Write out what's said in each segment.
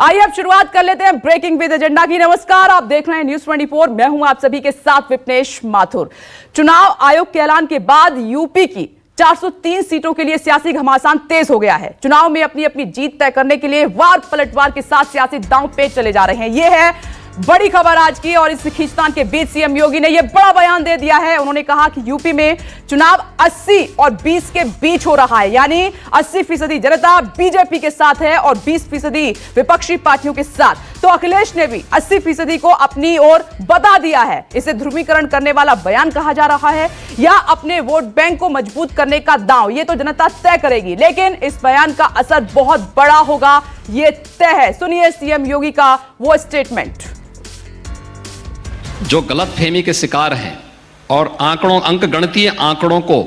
आइए अब शुरुआत कर लेते हैं ब्रेकिंग विद एजेंडा की। नमस्कार, आप देख रहे हैं न्यूज़ 24। मैं हूं आप सभी के साथ विपनेश माथुर। चुनाव आयोग के ऐलान के बाद यूपी की 403 सीटों के लिए सियासी घमासान तेज हो गया है। चुनाव में अपनी अपनी जीत तय करने के लिए वार पलटवार के साथ सियासी दांव पेच चले जा रहे हैं। यह है बड़ी खबर आज की, और इस खींचतान के बीच सीएम योगी ने यह बड़ा बयान दे दिया है। उन्होंने कहा कि यूपी में चुनाव 80 और 20 के बीच हो रहा है, यानी 80% जनता बीजेपी के साथ है और 20% विपक्षी पार्टियों के साथ। तो अखिलेश ने भी 80% को अपनी ओर बता दिया है। इसे ध्रुवीकरण करने वाला बयान कहा जा रहा है या अपने वोट बैंक को मजबूत करने का दांव, ये तो जनता तय करेगी, लेकिन इस बयान का असर बहुत बड़ा होगा, ये तय है। सुनिए सीएम योगी का वो स्टेटमेंट। जो गलतफहमी के शिकार हैं और अंकगणितीय आंकड़ों को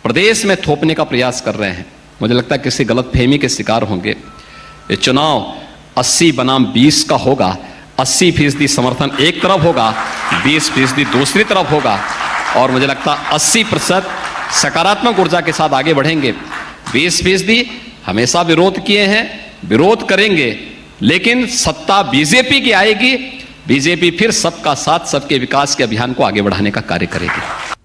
प्रदेश में थोपने का प्रयास कर रहे हैं, मुझे लगता है किसी गलतफहमी के शिकार होंगे। ये चुनाव 80 बनाम 20 का होगा। 80% समर्थन एक तरफ होगा, 20% दूसरी तरफ होगा, और मुझे लगता है 80% सकारात्मक ऊर्जा के साथ आगे बढ़ेंगे। 20% हमेशा विरोध किए हैं, विरोध करेंगे, लेकिन सत्ता बीजेपी की आएगी। बीजेपी फिर सबका साथ सबके विकास के अभियान को आगे बढ़ाने का कार्य करेगी।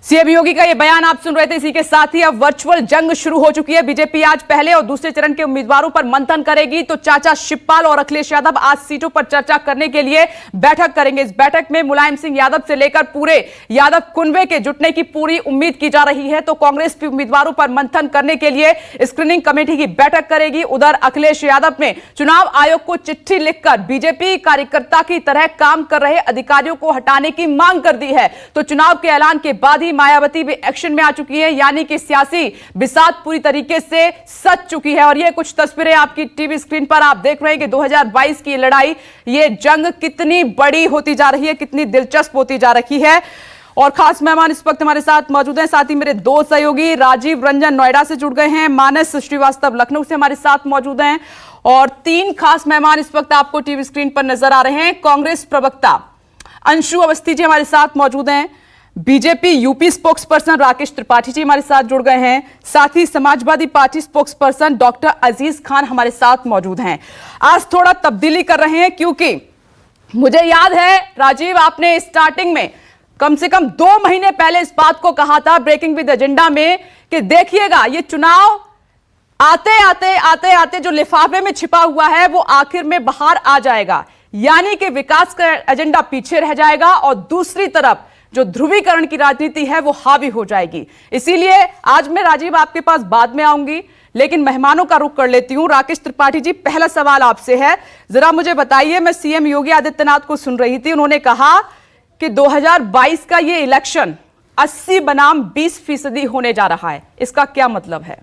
सीएम योगी का यह बयान आप सुन रहे थे। इसी के साथ ही अब वर्चुअल जंग शुरू हो चुकी है। बीजेपी आज पहले और दूसरे चरण के उम्मीदवारों पर मंथन करेगी। तो चाचा शिवपाल और अखिलेश यादव आज सीटों पर चर्चा करने के लिए बैठक करेंगे। इस बैठक में मुलायम सिंह यादव से लेकर पूरे यादव कुनबे के जुटने की पूरी उम्मीद की जा रही है। तो कांग्रेस भी उम्मीदवारों पर मंथन करने के लिए स्क्रीनिंग कमेटी की बैठक करेगी। उधर अखिलेश यादव ने चुनाव आयोग को चिट्ठी लिखकर बीजेपी कार्यकर्ता की तरह काम कर रहे अधिकारियों को हटाने की मांग कर दी है। तो चुनाव के ऐलान के बाद ही मायावती भी एक्शन में आ चुकी है, यानी कि सियासी बिसात पूरी तरीके से सज चुकी है। और ये कुछ तस्वीरें आपकी टीवी स्क्रीन पर आप देख रहे हैं कि 2022 की लड़ाई, ये जंग कितनी बड़ी होती जा रही है, कितनी दिलचस्प होती जा रही है। और खास मेहमान इस वक्त हमारे साथ मौजूद हैं, साथ ही मेरे दो सहयोगी राजीव रंजन नोएडा से जुड़ गए हैं, मानस श्रीवास्तव लखनऊ से हमारे साथ मौजूद हैं, और तीन खास मेहमान इस वक्त आपको टीवी स्क्रीन पर नजर आ रहे हैं। कांग्रेस प्रवक्ता अंशु अवस्थी जी हमारे साथ मौजूद हैं, BJP UP spokesperson Rakesh Tripathi ji हमारे साथ जुड़ गए हैं, साथ ही Samajwadi party spokesperson doctor Aziz Khan हमारे साथ मौजूद हैं। आज थोड़ा तब्दीली कर रहे हैं, क्योंकि मुझे याद है राजीव, आपने स्टार्टिंग में कम से कम 2 महीने पहले इस बात को कहा था ब्रेकिंग विद एजेंडा में कि देखिएगा ये चुनाव आते आते आते आते जो लिफाफे में छिपा हुआ है वो आखिर में बाहर आ जाएगा, यानी कि विकास का एजेंडा पीछे रह जाएगा और दूसरी तरफ जो ध्रुवीकरण की राजनीति है वो हावी हो जाएगी। इसीलिए आज मैं राजीव आपके पास बाद में आऊंगी, लेकिन मेहमानों का रुख कर लेती हूं। राकेश त्रिपाठी जी, पहला सवाल आपसे है, जरा मुझे बताइए, मैं सीएम योगी आदित्यनाथ को सुन रही थी, उन्होंने कहा कि 2022 का ये इलेक्शन 80 बनाम 20% होने जा रहा है, इसका क्या मतलब है?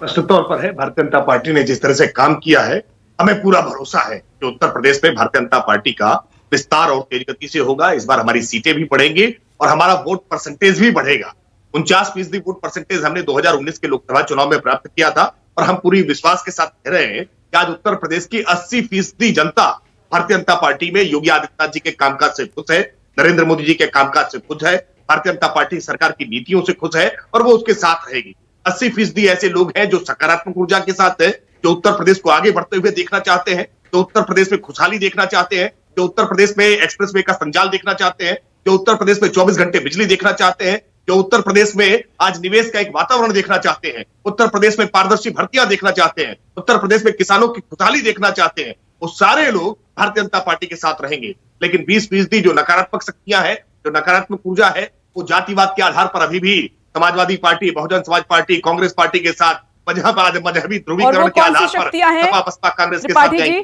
स्पष्ट तौर पर है, भारतीय जनता पार्टी ने जिस तरह से काम किया है, हमें पूरा भरोसा है कि उत्तर प्रदेश में भारतीय जनता पार्टी का विस्तार और तेज गति से होगा। इस बार हमारी सीटें भी बढ़ेंगी और हमारा वोट परसेंटेज भी बढ़ेगा। 49% वोट परसेंटेज हमने 2019 के लोकसभा चुनाव में प्राप्त किया था, और हम पूरी विश्वास के साथ कह रहे हैं कि आज उत्तर प्रदेश की 80% जनता भारतीय जनता पार्टी में योगी आदित्यनाथ जी के कामकाज से खुश है, नरेंद्र मोदी जी के कामकाज से खुश है, भारतीय जनता पार्टी सरकार की नीतियों से खुश है, और वो उसके साथ रहेगी। 80% ऐसे लोग हैं जो सकारात्मक ऊर्जा के साथ है, जो उत्तर प्रदेश को आगे बढ़ते हुए देखना चाहते हैं, जो उत्तर प्रदेश में खुशहाली देखना चाहते हैं, जो उत्तर प्रदेश में एक्सप्रेसवे का संजाल देखना चाहते हैं, जो उत्तर प्रदेश में 24 घंटे बिजली देखना चाहते हैं, जो उत्तर प्रदेश में आज निवेश का एक वातावरण देखना चाहते हैं, उत्तर प्रदेश में पारदर्शी भर्तियां देखना चाहते हैं, उत्तर प्रदेश में किसानों की खुशहाली देखना चाहते हैं, वो सारे लोग भारतीय जनता पार्टी के साथ रहेंगे। लेकिन 20% जो नकारात्मक शक्तियां हैं, जो नकारात्मक ऊर्जा है, वो जातिवाद के आधार पर अभी भी Samajwadi party, Bahujan Samaj party, Congress party के साथ मजहबी ध्रुवीकरण के आधार पर सपा बसपा कांग्रेस के साथ जाएंगे।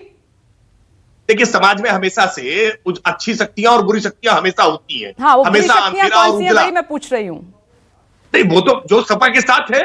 देखिए, समाज में हमेशा से कुछ अच्छी शक्तियां और बुरी शक्तियां हमेशा होती हैं। हाँ, हमेशा अंधेरा और उजला। मैं पूछ रही हूँ, नहीं, वो तो जो सपा के साथ है,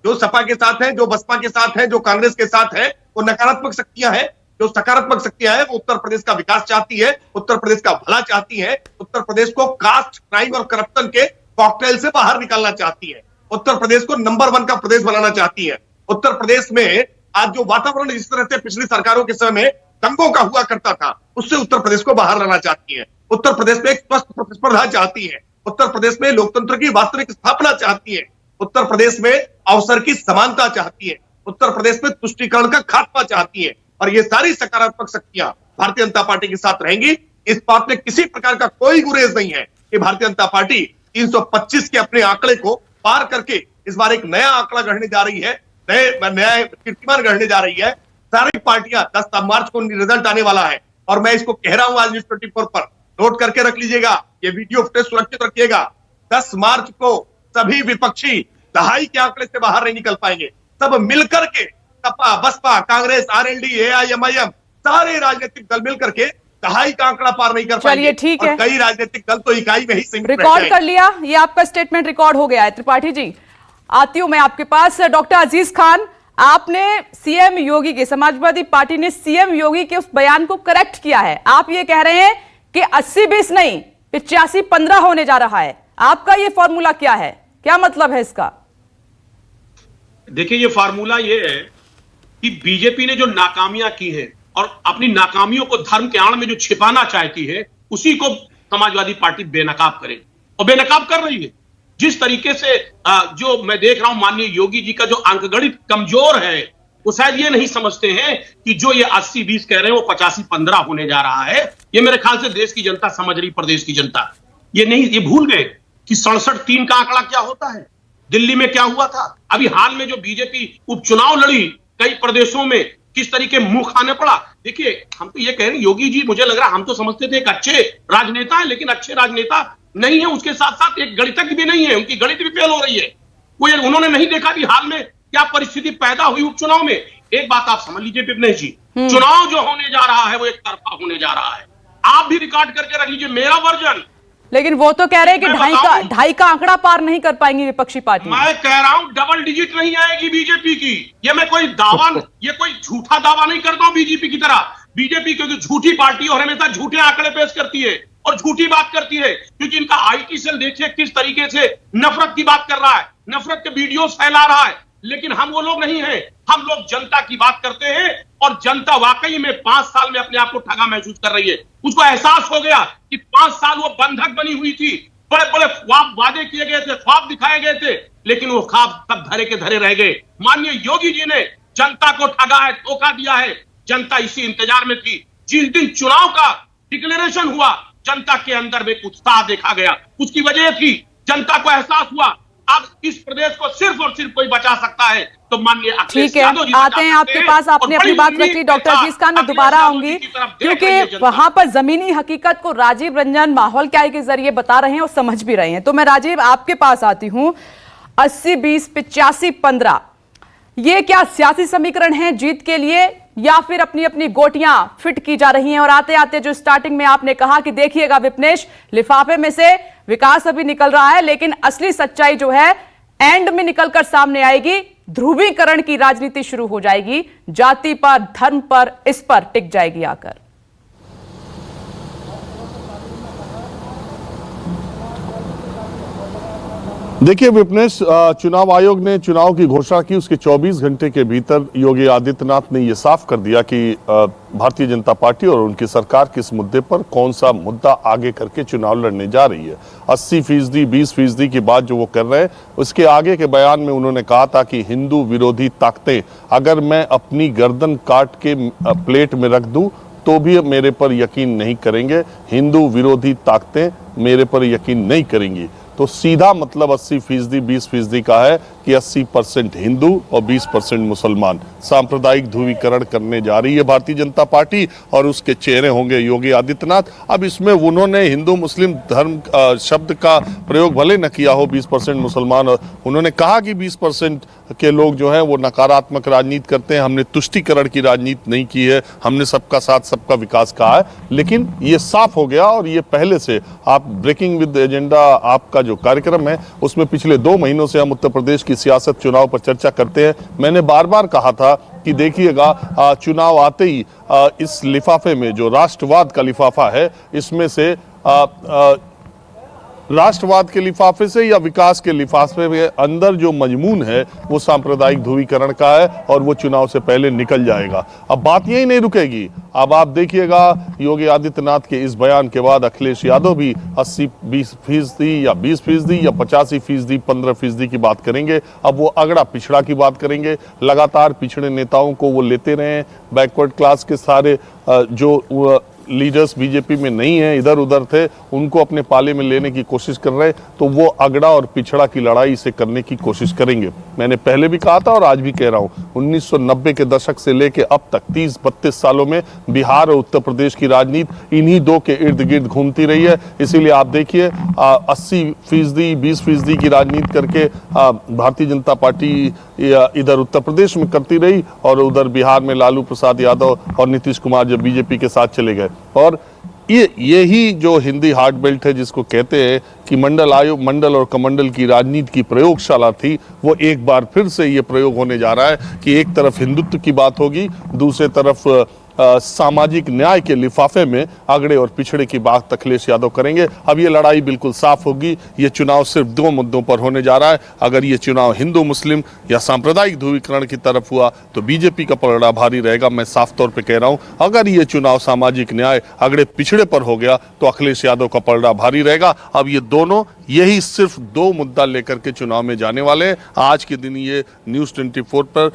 जो सपा के साथ है, जो बसपा के साथ है, जो कांग्रेस के साथ है, वो नकारात्मक शक्तियां हैं। जो सकारात्मक शक्तियां हैं, वो उत्तर प्रदेश का विकास चाहती है, उत्तर प्रदेश का भला चाहती है, उत्तर प्रदेश को कास्ट, क्राइम और करप्शन के कॉकटेल से बाहर निकालना चाहती है, उत्तर प्रदेश को नंबर 1 का प्रदेश बनाना चाहती है। उत्तर प्रदेश में आज जो वातावरण जिस तरह से पिछली सरकारों के समय में दंगों का हुआ करता था, उससे उत्तर प्रदेश को बाहर लाना चाहती है। उत्तर प्रदेश में एक स्वस्थ प्रतिस्पर्धा चाहती है, उत्तर प्रदेश में लोकतंत्र की वास्तविक स्थापना चाहती है, उत्तर प्रदेश में अवसर की समानता चाहती है, उत्तर प्रदेश में तुष्टीकरण का खात्मा चाहती है और ये सारी सकारात्मक शक्तियां भारतीय जनता पार्टी के साथ रहेंगी। इस बात में किसी प्रकार का कोई गुरेज नहीं है कि भारतीय जनता पार्टी 325 के अपने आंकड़े को पार करके इस बार एक नया आंकड़ा गढ़ने जा रही है, नया कीर्तिमान गढ़ने जा रही है। सारी पार्टियां 10 मार्च को रिजल्ट आने वाला है और मैं इसको कह रहा हूं आज न्यूज़ 24 पर, नोट करके रख लीजिएगा, ये वीडियो फुटेज सुरक्षित रखिएगा। 10 मार्च को सभी विपक्षी दहाई के आंकड़े से बाहर नहीं निकल पाएंगे। सब मिलकर के सपा, बसपा, कांग्रेस, आरएलडी, एआईएमआईएम सारे राजनीतिक दल मिलकर के दहाई का आंकड़ा पार नहीं कर पाएंगे। चलिए ठीक है, कई राजनीतिक दल तो इकाई में ही सीमित रिकॉर्ड कर लिया, ये आपका स्टेटमेंट रिकॉर्ड हो गया है। त्रिपाठी जी, आती हूं मैं आपके पास। डॉक्टर अजीज खान, आपने सीएम योगी के, समाजवादी पार्टी ने सीएम योगी के उस बयान को करेक्ट किया है। आप ये कह रहे हैं कि 80-20 नहीं 85-15 होने जा रहा है। आपका ये फॉर्मूला क्या है, क्या मतलब है इसका? देखिए, ये फार्मूला ये है कि बीजेपी ने जो नाकामियां की हैं और अपनी नाकामियों को धर्म के आड़ में जो छिपाना चाहती है, उसी को समाजवादी पार्टी बेनकाब करेगी और बेनकाब कर रही है। जिस तरीके से जो मैं देख रहा हूं, माननीय योगी जी का जो अंकगणित कमजोर है, वो शायद ये नहीं समझते हैं कि जो ये 80-20 कह रहे हैं वो 85-15 होने जा रहा है। ये मेरे ख्याल से देश की जनता समझ रही, प्रदेश की जनता ये नहीं, ये भूल गए कि 67-3 का आंकड़ा क्या होता है, दिल्ली में क्या हुआ था। अभी हाल में जो बीजेपी उपचुनाव लड़ी कई प्रदेशों में, किस तरीके मुंह खाने पड़ा। देखिए, हम तो ये कह रहे हैं, योगी जी मुझे लग रहा हम तो समझते थे एक अच्छे राजनेता है, लेकिन अच्छे राजनेता नहीं है, उसके साथ साथ एक गणितज्ञ भी नहीं है, उनकी गणित भी फेल हो रही है। कोई उन्होंने नहीं देखा कि हाल में क्या परिस्थिति पैदा हुई उपचुनाव में। एक बात आप समझ लीजिए विपनेश जी, चुनाव जो होने जा रहा है वो एक तरफा होने जा रहा है। आप भी रिकॉर्ड करके रख लीजिए मेरा वर्जन। लेकिन वो तो कह रहे हैं कि 2.5 का आंकड़ा पार नहीं कर पाएंगी विपक्षी पार्टी। मैं कह रहा हूं डबल डिजिट नहीं आएगी बीजेपी की। ये मैं कोई दावा ये कोई झूठा दावा नहीं करता हूं बीजेपी की तरह। बीजेपी क्योंकि झूठी पार्टी और हमेशा झूठे आंकड़े पेश करती है और झूठी बात करती है, क्योंकि इनका आईटी सेल देखिए किस तरीके से नफरत की बात कर रहा है, नफरत के वीडियोस फैला रहा है। लेकिन हम वो लोग नहीं हैं, हम लोग जनता की बात करते हैं और जनता वाकई में 5 साल में अपने आप को ठगा महसूस कर रही है। उसको एहसास हो गया कि 5 साल वो बंधक बनी हुई थी, बड़े बड़े ख्वाब वादे किए गए थे, ख्वाब दिखाए गए थे, लेकिन वो ख्वाब सब धरे के धरे रह गए। माननीय योगी जी ने जनता को ठगा है, धोखा दिया है। जनता इसी इंतजार में थी। जिस दिन चुनाव का डिक्लेरेशन हुआ, जनता के अंदर में उत्साह देखा गया। उसकी वजह थी, जनता को एहसास हुआ अब इस प्रदेश को सिर्फ और सिर्फ कोई बचा सकता है तो माननीय अखिलेश यादव जी आते हैं आपके पास। आपने अपनी बात रखी डॉक्टर अजीज खान, मैं दोबारा आऊंगी क्योंकि वहां पर जमीनी हकीकत को राजीव रंजन माहौल क्या के जरिए बता रहे हैं और समझ भी रहे हैं। तो मैं राजीव आपके पास आती हूं। 80-20 85-15 ये क्या सियासी समीकरण है जीत के लिए, या फिर अपनी अपनी गोटियां फिट की जा रही हैं? और आते आते जो स्टार्टिंग में आपने कहा कि देखिएगा विपनेश, लिफाफे में से विकास अभी निकल रहा है, लेकिन असली सच्चाई जो है एंड में निकलकर सामने आएगी। ध्रुवीकरण की राजनीति शुरू हो जाएगी, जाति पर, धर्म पर, इस पर टिक जाएगी आकर। देखिए विपनेश, चुनाव आयोग ने चुनाव की घोषणा की, उसके 24 घंटे के भीतर योगी आदित्यनाथ ने यह साफ कर दिया कि भारतीय जनता पार्टी और उनकी सरकार किस मुद्दे पर कौन सा मुद्दा आगे करके चुनाव लड़ने जा रही है। 80%, 20% की बात जो वो कर रहे हैं, उसके आगे के बयान में उन्होंने कहा था कि हिंदू विरोधी ताकतें अगर मैं अपनी गर्दन काट के प्लेट में रख दूं तो भी मेरे पर यकीन नहीं करेंगे। हिंदू विरोधी ताकतें मेरे पर यकीन नहीं करेंगी। तो सीधा मतलब 80%, 20% का है कि 80% हिंदू और 20% मुसलमान। सांप्रदायिक ध्रुवीकरण करने जा रही है भारतीय जनता पार्टी और उसके चेहरे होंगे योगी आदित्यनाथ। अब इसमें उन्होंने हिंदू मुस्लिम धर्म शब्द का प्रयोग भले न किया हो, 20% मुसलमान, उन्होंने कहा कि 20% के लोग जो हैं वो नकारात्मक राजनीति करते हैं। हमने तुष्टीकरण की राजनीति नहीं की है, हमने सबका साथ सबका विकास कहा है। लेकिन ये साफ हो गया और ये पहले से आप ब्रेकिंग विद एजेंडा आपका जो कार्यक्रम है उसमें पिछले 2 महीनों से हम उत्तर प्रदेश की सियासत चुनाव पर चर्चा करते हैं। मैंने बार बार कहा था कि देखिएगा चुनाव आते ही इस लिफाफे में जो राष्ट्रवाद का लिफाफा है इसमें से राष्ट्रवाद के लिफाफे से या विकास के लिफाफे के अंदर जो मजमून है वो सांप्रदायिक ध्रुवीकरण का है और वो चुनाव से पहले निकल जाएगा। अब बात यही नहीं रुकेगी। अब आप देखिएगा योगी आदित्यनाथ के इस बयान के बाद अखिलेश यादव भी 80-20% या 20% या 85% 15% की बात करेंगे। अब वो अगड़ा पिछड़ा की बात करेंगे। लगातार पिछड़े नेताओं को वो लेते रहे, बैकवर्ड क्लास के सारे जो लीडर्स बीजेपी में नहीं है, इधर उधर थे, उनको अपने पाले में लेने की कोशिश कर रहे हैं, तो वो अगड़ा और पिछड़ा की लड़ाई से करने की कोशिश करेंगे। मैंने पहले भी कहा था और आज भी कह रहा हूं, 1990 के दशक से लेकर अब तक 30-32 सालों में बिहार और उत्तर प्रदेश की राजनीति इन्हीं दो के इर्द गिर्द घूमती रही है। इसीलिए आप देखिए 80% 20% की राजनीति करके भारतीय जनता पार्टी इधर उत्तर प्रदेश में करती रही और उधर बिहार में लालू प्रसाद यादव और नीतीश कुमार जब बीजेपी के साथ चले गए। और यही जो हिंदी हार्ट बेल्ट है, जिसको कहते हैं कि मंडल आयोग, मंडल और कमंडल की राजनीति की प्रयोगशाला थी, वो एक बार फिर से ये प्रयोग होने जा रहा है कि एक तरफ हिंदुत्व की बात होगी, दूसरी तरफ सामाजिक न्याय के लिफाफे में अगड़े और पिछड़े की बात अखिलेश यादव करेंगे। अब ये लड़ाई बिल्कुल साफ होगी। ये चुनाव सिर्फ दो मुद्दों पर होने जा रहा है। अगर ये चुनाव हिंदू मुस्लिम या सांप्रदायिक ध्रुवीकरण की तरफ हुआ तो बीजेपी का पलड़ा भारी रहेगा। मैं साफ तौर पे कह रहा हूं, अगर ये चुनाव सामाजिक न्याय अगड़े पिछड़े पर हो गया तो अखिलेश यादव का पलड़ा भारी रहेगा। अब ये दोनों यही सिर्फ दो मुद्दा लेकर के चुनाव में जाने वाले हैं। आज के दिन ये न्यूज़ 24 पर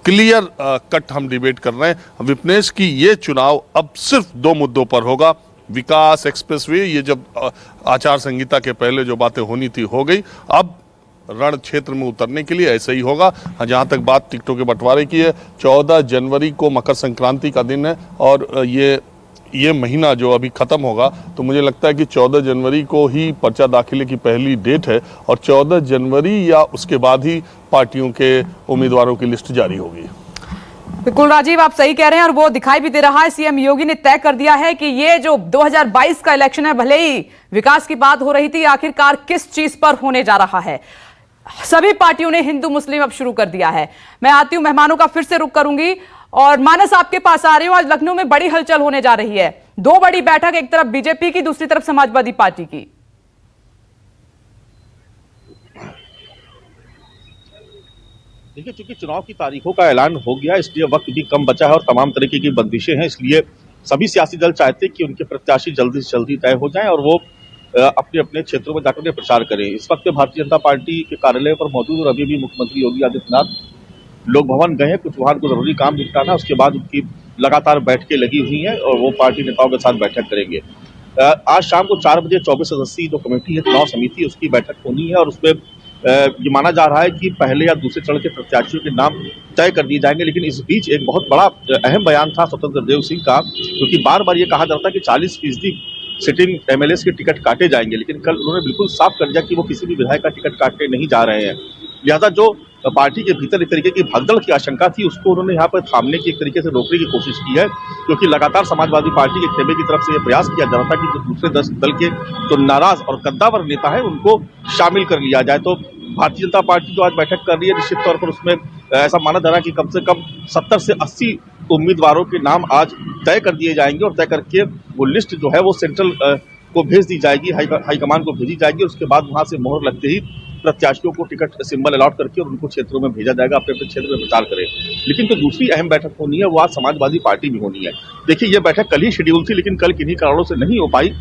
क्लियर कट हम डिबेट कर रहे हैं विपनेश कि ये चुनाव अब सिर्फ दो मुद्दों पर होगा। विकास, एक्सप्रेसवे, ये जब आचार संहिता के पहले जो बातें होनी थी हो गई। अब रण क्षेत्र में उतरने के लिए ऐसा ही होगा। जहां तक बात टिकटों के बंटवारे की है, 14 जनवरी को मकर संक्रांति का दिन है और ये महीना जो अभी खत्म होगा, तो मुझे लगता है कि 14 जनवरी को ही पर्चा दाखिले की पहली डेट है और 14 जनवरी या उसके बाद ही पार्टियों के उम्मीदवारों की लिस्ट जारी होगी। बिल्कुल राजीव, आप सही कह रहे हैं और वो दिखाई भी दे रहा है। सीएम योगी ने तय कर दिया है कि ये जो 2022 का इलेक्शन है, भले ही विकास की बात हो रही थी, आखिरकार किस चीज पर होने जा रहा है। सभी पार्टियों ने हिंदू मुस्लिम अब शुरू कर दिया है। मैं आती हूं, मेहमानों का फिर से रुख करूंगी और मानस आपके पास आ रही हूं। आज लखनऊ में बड़ी हलचल होने जा रही है। दो बड़ी बैठक, एक तरफ बीजेपी की, दूसरी तरफ समाजवादी पार्टी की। देखिए, चूंकि चुनाव की तारीखों का ऐलान हो गया, इसलिए वक्त भी कम बचा है और तमाम तरीके की बंदिशें हैं। इसलिए सभी सियासी दल चाहते हैं कि उनके प्रत्याशी जल्दी से जल्दी तय हो जाएं और वो अपने अपने क्षेत्रों में जाकर प्रचार करें। इस वक्त भारतीय जनता पार्टी के कार्यालय पर मौजूद और अभी भी मुख्यमंत्री योगी आदित्यनाथ लोक भवन गए हैं। कुछ वहां को जरूरी काम निपटाना, उसके बाद उनकी लगातार बैठकें लगी हुई हैं और वो पार्टी नेताओं के साथ बैठक करेंगे। आज शाम को 4 बजे 24 सदस्यीय जो कमेटी है, चुनाव समिति, उसकी बैठक होनी है और उसमें ये माना जा रहा है कि पहले या दूसरे चरण के प्रत्याशियों के नाम तय कर दिए जाएंगे। लेकिन इस बीच एक बहुत बड़ा अहम बयान था स्वतंत्र देव सिंह का, क्योंकि बार बार ये कहा जाता है कि 40% सिटिंग एमएलएस के टिकट काटे जाएंगे, लेकिन कल उन्होंने बिल्कुल साफ कर दिया कि वो किसी भी विधायक का टिकट काटने नहीं जा रहे हैं। लिहाजा जो पार्टी के भीतर एक तरीके की भगदड़ की आशंका थी, उसको उन्होंने यहाँ पर थामने की, एक तरीके से रोकने की कोशिश की है, क्योंकि लगातार समाजवादी पार्टी के खेमे की तरफ से यह प्रयास किया जा रहा था कि जो दूसरे दल के जो नाराज और कद्दावर नेता है उनको शामिल कर लिया जाए। तो भारतीय जनता पार्टी जो आज बैठक कर रही है, निश्चित तौर पर उसमें ऐसा माना जा रहा है कि कम से कम 70 से 80 उम्मीदवारों के नाम आज तय कर दिए जाएंगे और तय करके वो लिस्ट जो है वो सेंट्रल को भेज दी जाएगी, हाईकमान को भेजी जाएगी। उसके बाद वहां से मोहर लगते ही प्रत्याशियों को टिकट सिंबल अलॉट करके और उनको क्षेत्रों में भेजा जाएगा, अपने अपने क्षेत्र में प्रचार करें। लेकिन जो दूसरी अहम बैठक होनी है वो आज समाजवादी पार्टी में होनी है। देखिए, ये बैठक कल ही शेड्यूल थी, लेकिन कल किन्हीं कारणों से नहीं हो पाई।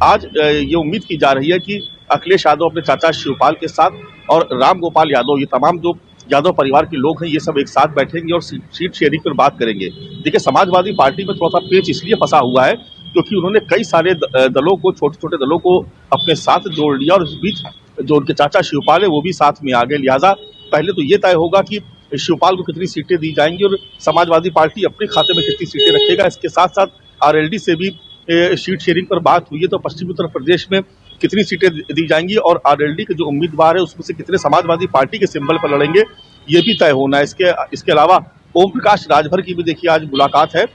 आज ये उम्मीद की जा रही है कि अखिलेश यादव अपने चाचा शिवपाल के साथ और राम गोपाल यादव, ये तमाम जो यादव परिवार के लोग हैं, ये सब एक साथ बैठेंगे और सीट शेयरिंग पर बात करेंगे। देखिए, समाजवादी पार्टी में थोड़ा सा पेच इसलिए फंसा हुआ है क्योंकि उन्होंने कई सारे दलों को, छोटे छोटे दलों को अपने साथ जोड़ लिया और इस बीच जो उनके चाचा शिवपाल है वो भी साथ में आ गए। लिहाजा पहले तो ये तय होगा कि शिवपाल को कितनी सीटें दी जाएंगी और समाजवादी पार्टी अपने खाते में कितनी सीटें रखेगा। इसके साथ साथ आरएलडी से भी सीट शेयरिंग पर बात हुई है, तो पश्चिमी उत्तर प्रदेश में कितनी सीटें दी जाएंगी और आरएलडी के जो उम्मीदवार है उसमें से कितने समाजवादी पार्टी के सिंबल पर लड़ेंगे, ये भी तय होना है। इसके अलावा ओम प्रकाश राजभर की भी देखिए आज मुलाकात है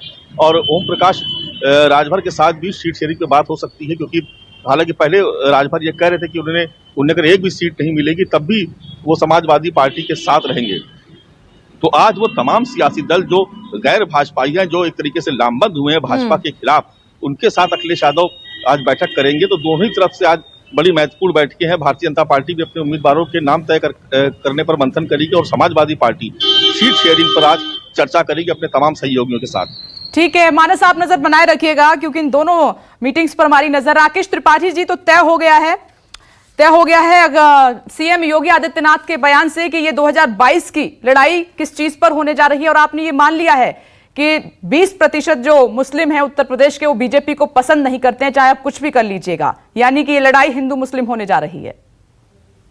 और ओम प्रकाश राजभर के साथ भी सीट शेयरिंग पर बात हो सकती है, क्योंकि हालांकि पहले राजभर ये कह रहे थे कि उन्हें अगर एक भी सीट नहीं मिलेगी तब भी वो समाजवादी पार्टी के साथ रहेंगे। तो आज वो तमाम सियासी दल जो गैर भाजपाई हैं, जो एक तरीके से लामबंद हुए हैं भाजपा के खिलाफ, उनके साथ अखिलेश यादव आज बैठक करेंगे। तो दोनों ही तरफ से आज बड़ी महत्वपूर्ण बैठकें हैं। भारतीय जनता पार्टी भी अपने उम्मीदवारों के नाम तय करने पर मंथन करेगी और समाजवादी पार्टी सीट शेयरिंग पर आज चर्चा करेगी अपने तमाम सहयोगियों के साथ। ठीक है मानस, आप नजर बनाए रखिएगा क्योंकि इन दोनों मीटिंग्स पर हमारी नजर। राकेश त्रिपाठी जी, तो तय हो गया है सीएम योगी आदित्यनाथ के बयान से कि ये 2022 की लड़ाई किस चीज पर होने जा रही है, और आपने ये मान लिया है कि 20% जो मुस्लिम हैं उत्तर प्रदेश के वो बीजेपी को पसंद नहीं करते हैं, चाहे आप कुछ भी कर लीजिएगा, यानी कि ये लड़ाई हिंदू मुस्लिम होने जा रही है।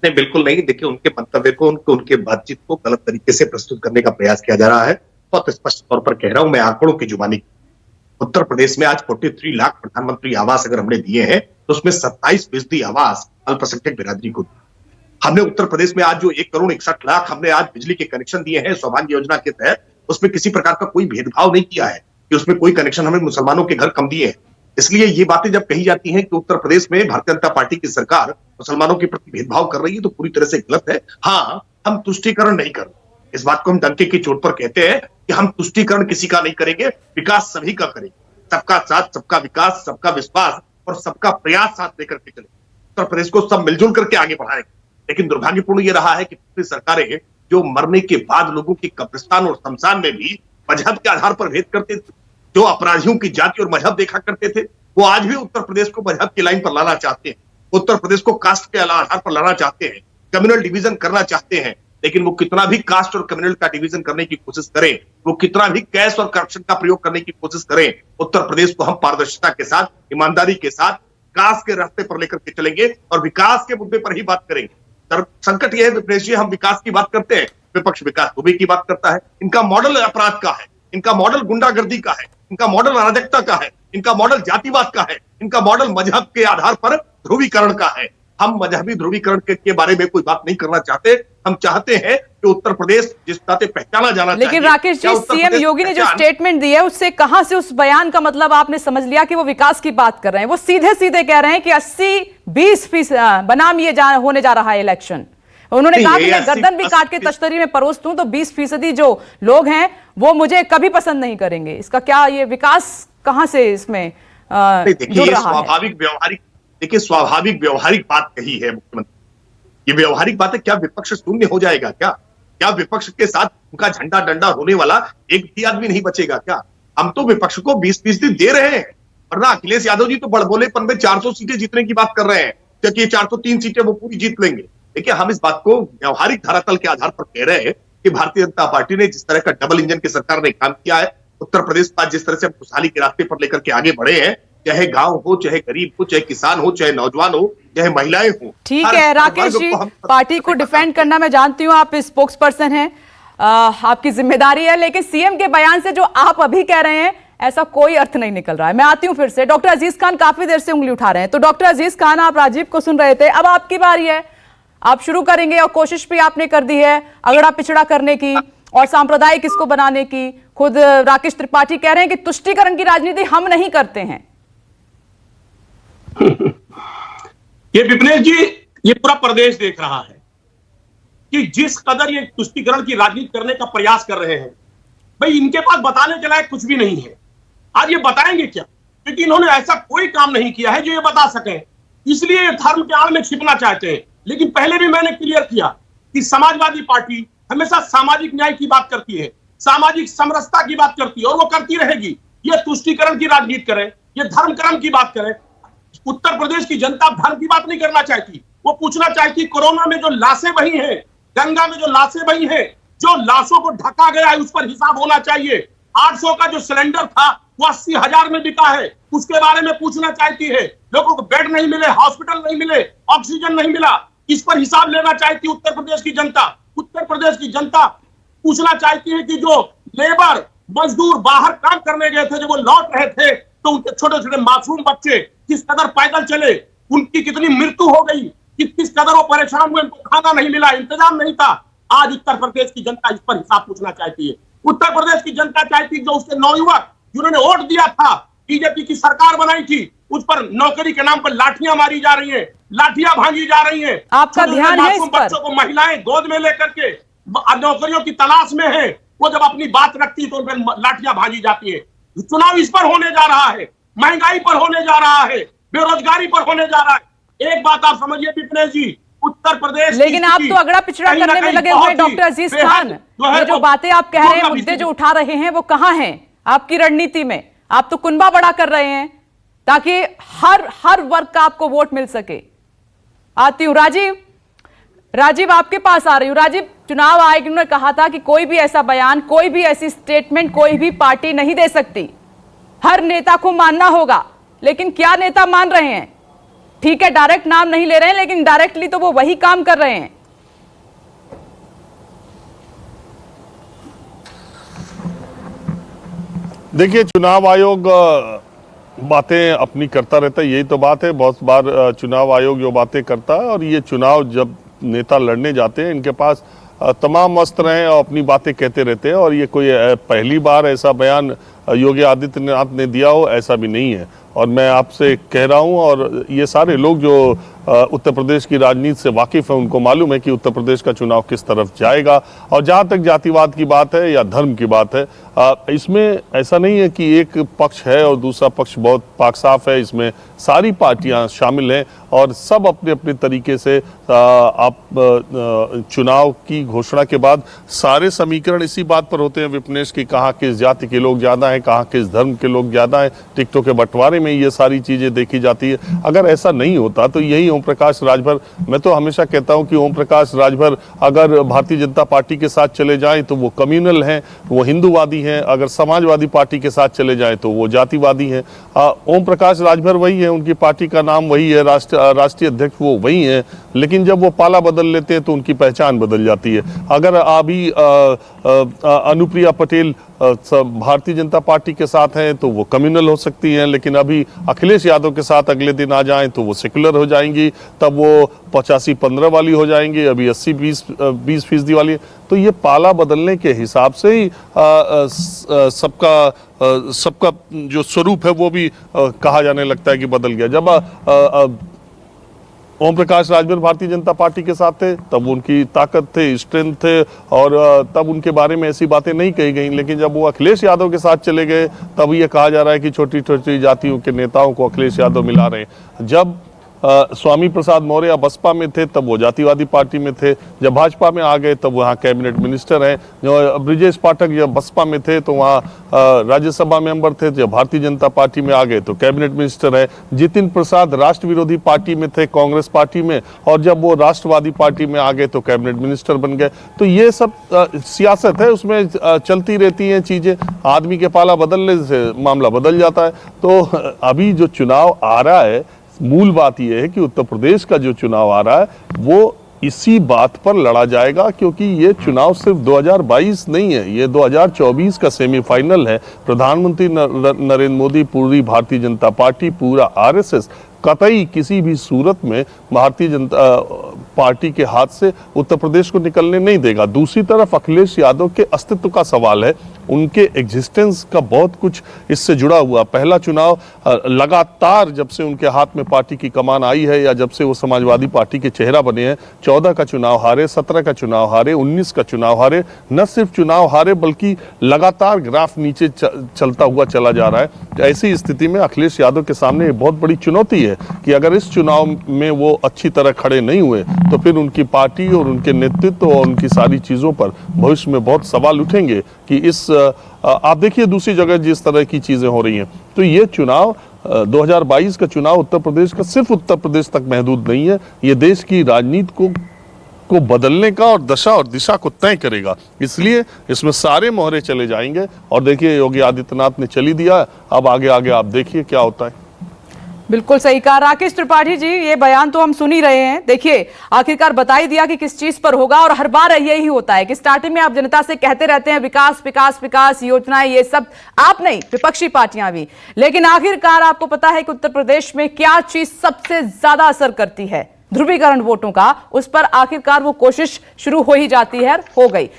नहीं, बिल्कुल नहीं। देखिए, उनके मंतव्य को उनके बातचीत को गलत तरीके से प्रस्तुत करने का प्रयास किया जा रहा है। बहुत स्पष्ट तौर पर कह रहा हूं मैं, आंकड़ों की जुबानी। उत्तर प्रदेश में आज 43 लाख प्रधानमंत्री आवास अगर हमने दिए हैं तो उसमें 27% आवास अल्पसंख्यक बिरादरी को। हमने उत्तर प्रदेश में आज जो 1,61,00,000 हमने आज बिजली के कनेक्शन दिए हैं सौभाग्य योजना के तहत, उसमें किसी प्रकार का कोई भेदभाव नहीं किया है कि उसमें कोई कनेक्शन हमने मुसलमानों के घर कम दिए हैं। इसलिए ये बातें जब कही जाती हैं कि उत्तर प्रदेश में भारतीय जनता पार्टी की सरकार मुसलमानों के प्रति भेदभाव कर रही है, तो पूरी तरह से गलत है। हाँ, हम तुष्टीकरण नहीं कर रहे, इस बात को हम डंके की चोट पर कहते हैं कि हम तुष्टीकरण किसी का नहीं करेंगे, विकास सभी का करेंगे। सबका साथ, सबका विकास, सबका विश्वास और सबका प्रयास साथ लेकर के चले। उत्तर प्रदेश को सब मिलजुल करके आगे बढ़ाएंगे। लेकिन दुर्भाग्यपूर्ण ये रहा है कि पिछली सरकारें जो मरने के बाद लोगों की कब्रिस्तान और शमशान में भी मजहब के आधार पर भेद करते थे, जो अपराधियों की जाति और मजहब देखा करते थे, वो आज भी उत्तर प्रदेश को मजहब की लाइन पर लाना चाहते हैं। उत्तर प्रदेश को कास्ट के आधार पर लाना चाहते हैं, कम्युनल डिवीजन करना चाहते हैं। लेकिन वो कितना भी कास्ट और कम्युनल का डिवीजन करने की कोशिश करें, वो कितना भी कैश और करप्शन का प्रयोग करने की कोशिश करें, उत्तर प्रदेश को हम पारदर्शिता के साथ, ईमानदारी के साथ विकास के रास्ते पर लेकर के चलेंगे और विकास के मुद्दे पर ही बात करेंगे। संकट यह है विपनेश जी, हम विकास की बात करते हैं, विपक्ष विकास दुबे की बात करता है। इनका मॉडल अपराध का है, इनका मॉडल गुंडागर्दी का है, इनका मॉडल अराजकता का है, इनका मॉडल जातिवाद का है, इनका मॉडल मजहब के आधार पर ध्रुवीकरण का है। हम मजहबी ध्रुवीकरण के बारे में कोई बात नहीं करना चाहते। हम चाहते हैं कि उत्तर प्रदेश जिस नाते पहचाना जाना चाहिए। लेकिन राकेश जी, सीएम योगी ने जो स्टेटमेंट दी है उससे कहां से उस बयान का मतलब आपने समझ लिया कि वो विकास की बात कर रहे हैं? वो सीधे सीधे कह रहे हैं कि 80-20% बनाम ये होने जा रहा है इलेक्शन। उन्होंने कहा कि मैं गर्दन भी काट के तश्तरी में परोस दूं तो 20% जो लोग हैं वो मुझे कभी पसंद नहीं करेंगे। इसका क्या ये विकास कहां से इसमें जुड़ रहा है? देखिए, स्वाभाविक व्यवहारिक बात कही है मुख्यमंत्री। ये व्यवहारिक बात है। क्या विपक्ष शून्य हो जाएगा? क्या विपक्ष के साथ उनका झंडा डंडा होने वाला एक भी आदमी नहीं बचेगा क्या? हम तो विपक्ष को 20% दे रहे हैं, वरना अखिलेश यादव जी तो बड़बोलेपन में 400 सीटें जीतने की बात कर रहे हैं, क्योंकि 403 सीटें वो पूरी जीत लेंगे। देखिए, हम इस बात को व्यवहारिक धरातल के आधार पर कह रहे हैं कि भारतीय जनता पार्टी ने जिस तरह का डबल इंजन की सरकार ने काम किया है, उत्तर प्रदेश आज जिस तरह से खुशहाली के रास्ते पर लेकर के आगे बढ़े हैं, चाहे गांव हो, चाहे गरीब हो, चाहे किसान हो, चाहे नौजवान हो, चाहे महिलाएं हो। ठीक है राकेश जी, पार्टी को डिफेंड करना मैं जानती हूँ, आप स्पोक्स पर्सन हैं, आपकी जिम्मेदारी है, लेकिन सीएम के बयान से जो आप अभी कह रहे हैं ऐसा कोई अर्थ नहीं निकल रहा है। मैं आती हूं फिर से। डॉक्टर अजीज खान काफी देर से उंगली उठा रहे हैं, तो डॉक्टर अजीज खान, आप राजीव को सुन रहे थे, अब आपकी बारी है, आप शुरू करेंगे और कोशिश भी आपने कर दी है अगड़ा पिछड़ा करने की और सांप्रदायिक इसको बनाने की। खुद राकेश त्रिपाठी कह रहे हैं कि तुष्टीकरण की राजनीति हम नहीं करते हैं। ये विपनेश जी, ये पूरा प्रदेश देख रहा है कि जिस कदर ये तुष्टीकरण की राजनीति करने का प्रयास कर रहे हैं, भाई इनके पास बताने के लायक कुछ भी नहीं है। आज ये बताएंगे क्या? क्योंकि इन्होंने ऐसा कोई काम नहीं किया है जो ये बता सकें, इसलिए ये धर्म के आड़ में छिपना चाहते हैं। लेकिन पहले भी मैंने क्लियर किया कि समाजवादी पार्टी हमेशा सामाजिक न्याय की बात करती है, सामाजिक समरसता की बात करती है और वो करती रहेगी। ये तुष्टीकरण की राजनीति करे, ये धर्म कर्म की बात करे। उत्तर प्रदेश की जनता धर्म की बात नहीं करना चाहती, वो पूछना चाहती कोरोना में जो लाशें बही हैं, गंगा में जो लाशें बही हैं, जो लाशों को ढका गया है उस पर हिसाब होना चाहिए। 800 का जो सिलेंडर था वो 80,000 में बिका है, उसके बारे में पूछना चाहती है। लोगों को बेड नहीं मिले, हॉस्पिटल नहीं मिले, ऑक्सीजन नहीं मिला, इस पर हिसाब लेना चाहती उत्तर प्रदेश की जनता। उत्तर प्रदेश की जनता पूछना चाहती है कि जो लेबर मजदूर बाहर काम करने गए थे, जब वो लौट रहे थे तो उनके छोटे छोटे मासूम बच्चे किस कदर पैदल चले, उनकी कितनी मृत्यु हो गई, किस कदर वो परेशान हुए, उनको खाना नहीं मिला, इंतजाम नहीं था। आज उत्तर प्रदेश की जनता इस पर हिसाब पूछना चाहती है। उत्तर प्रदेश की जनता चाहती है जो उसके नौयुवक जिन्होंने वोट दिया था, बीजेपी की सरकार बनाई थी, उस पर नौकरी के नाम पर लाठियां मारी जा रही हैं, लाठियां भांजी जा रही हैं। आपका ध्यान है इस पर? बच्चों को महिलाएं गोद में लेकर के नौकरियों की तलाश में है, वो जब अपनी बात रखती है तो उन पर लाठियां भांजी जाती है। चुनाव इस पर होने जा रहा है, महंगाई पर होने जा रहा है, बेरोजगारी पर होने जा रहा है। एक बात आप समझिए विपनेश जी, उत्तर प्रदेश लेकिन आप तो अगड़ा पिछड़ा करने में लगे हुए डॉक्टर अजीज खान। ये जो बातें आप कह रहे हैं, मुद्दे जो उठा रहे हैं, वो कहां हैं आपकी रणनीति में? आप तो कुनबा बड़ा कर रहे हैं ताकि हर वर्ग का आपको वोट मिल सके। आती हूं राजीव आपके पास आ रही हूं। राजीव, चुनाव आयोग ने कहा था कि कोई भी ऐसा बयान, कोई भी ऐसी स्टेटमेंट कोई भी पार्टी नहीं दे सकती, हर नेता को मानना होगा। लेकिन क्या नेता मान रहे हैं? ठीक है, डायरेक्ट नाम नहीं ले रहे हैं, लेकिन डायरेक्टली तो वो वही काम कर रहे हैं। देखिए, चुनाव आयोग बातें अपनी करता रहता है, यही तो बात है। बहुत बार चुनाव आयोग जो बातें करता है, और ये चुनाव जब नेता लड़ने जाते हैं, इनके पास तमाम अस्त्र हैं और अपनी बातें कहते रहते हैं। और ये कोई पहली बार ऐसा बयान योगी आदित्यनाथ ने दिया हो, ऐसा भी नहीं है। और मैं आपसे कह रहा हूं, और ये सारे लोग जो उत्तर प्रदेश की राजनीति से वाकिफ है, उनको मालूम है कि उत्तर प्रदेश का चुनाव किस तरफ जाएगा। और जहां तक जातिवाद की बात है या धर्म की बात है, इसमें ऐसा नहीं है कि एक पक्ष है और दूसरा पक्ष बहुत पाक साफ है। इसमें सारी पार्टियां शामिल हैं और सब अपने अपने तरीके से आप चुनाव की घोषणा के बाद सारे समीकरण इसी बात पर होते हैं विपनेश की, कहाँ किस जाति के लोग ज्यादा हैं, कहाँ किस धर्म के लोग ज्यादा हैं। टिकटों के बंटवारे में ये सारी चीजें देखी जाती है। अगर ऐसा नहीं होता तो यही ओम प्रकाश राजभर, मैं तो हमेशा कहता हूं कि ओम प्रकाश राजभर अगर भारतीय जनता पार्टी के साथ चले जाएं तो वो कम्युनल हैं, वो हिंदूवादी हैं। अगर समाजवादी पार्टी के साथ चले जाएं तो वो जातिवादी हैं। ओम प्रकाश राजभर वही है, उनकी पार्टी का नाम वही है, राष्ट्रीय अध्यक्ष वो वही है। लेकिन जब वो पाला बदल लेते हैं तो उनकी पहचान बदल जाती है। अगर अभी अनुप्रिया पटेल भारतीय जनता पार्टी के साथ हैं तो वो कम्युनल हो सकती हैं, लेकिन अभी अखिलेश यादव के साथ अगले दिन आ जाएं तो वो सेकुलर हो जाएंगी, तब वो 85-15 वाली हो जाएंगी, अभी 80-20% वाली। तो ये पाला बदलने के हिसाब से ही सबका जो स्वरूप है वो भी कहा जाने लगता है कि बदल गया। जब ओम प्रकाश राजभर भारतीय जनता पार्टी के साथ थे तब उनकी ताकत थे, स्ट्रेंथ थे, और तब उनके बारे में ऐसी बातें नहीं कही गई। लेकिन जब वो अखिलेश यादव के साथ चले गए तब ये कहा जा रहा है कि छोटी छोटी जातियों के नेताओं को अखिलेश यादव मिला रहे हैं। जब स्वामी प्रसाद मौर्य बसपा में थे तब वो जातिवादी पार्टी में थे, जब भाजपा में आ गए तब वहाँ कैबिनेट मिनिस्टर हैं। जो ब्रिजेश पाठक जब बसपा में थे तो वहाँ राज्यसभा मेंबर थे, जब भारतीय जनता पार्टी में आ गए तो कैबिनेट मिनिस्टर है। जितिन प्रसाद राष्ट्र विरोधी पार्टी में थे, कांग्रेस पार्टी में, और जब वो राष्ट्रवादी पार्टी में आ गए तो कैबिनेट मिनिस्टर बन गए। तो ये सब सियासत है, उसमें चलती रहती हैं चीजें। आदमी के पाला बदलने से मामला बदल जाता है। तो अभी जो चुनाव आ रहा है, मूल बात यह है कि उत्तर प्रदेश का जो चुनाव आ रहा है वो इसी बात पर लड़ा जाएगा, क्योंकि ये चुनाव सिर्फ 2022 नहीं है, ये 2024 का सेमीफाइनल है। प्रधानमंत्री नरेंद्र मोदी, पूरी भारतीय जनता पार्टी, पूरा आरएसएस कतई किसी भी सूरत में भारतीय जनता पार्टी के हाथ से उत्तर प्रदेश को निकलने नहीं देगा। दूसरी तरफ अखिलेश यादव के अस्तित्व का सवाल है, उनके एग्जिस्टेंस का बहुत कुछ इससे जुड़ा हुआ। पहला चुनाव लगातार जब से उनके हाथ में पार्टी की कमान आई है या जब से वो समाजवादी पार्टी के चेहरा बने हैं, 14 का चुनाव हारे, 17 का चुनाव हारे, 19 का चुनाव हारे। न सिर्फ चुनाव हारे बल्कि लगातार ग्राफ नीचे चलता हुआ चला जा रहा है। ऐसी स्थिति में अखिलेश यादव के सामने एक बहुत बड़ी चुनौती है कि अगर इस चुनाव में वो अच्छी तरह खड़े नहीं हुए तो फिर उनकी पार्टी और उनके नेतृत्व और उनकी सारी चीजों पर भविष्य में बहुत सवाल उठेंगे कि इस आप देखिए दूसरी जगह जिस तरह की चीजें हो रही हैं। तो ये चुनाव 2022 का चुनाव उत्तर प्रदेश का सिर्फ उत्तर प्रदेश तक महदूद नहीं है, ये देश की राजनीति को बदलने का और दशा और दिशा को तय करेगा। इसलिए इसमें सारे मोहरे चले जाएंगे। और देखिए योगी आदित्यनाथ ने चली दिया, अब आगे आगे आप देखिए क्या होता है। बिल्कुल सही कहा राकेश त्रिपाठी जी, ये बयान तो हम सुन ही रहे हैं। देखिए आखिरकार बता ही दिया कि किस चीज पर होगा, और हर बार यही होता है कि स्टार्टिंग में आप जनता से कहते रहते हैं विकास विकास विकास, योजनाएं, ये सब आप नहीं, विपक्षी पार्टियां भी। लेकिन आखिरकार आपको पता है कि उत्तर प्रदेश में क्या चीज सबसे ज्यादा असर करती है ध्रुवीकरण वोटों का, उस पर आखिरकार वो कोशिश शुरू हो ही जाती है, हो गई।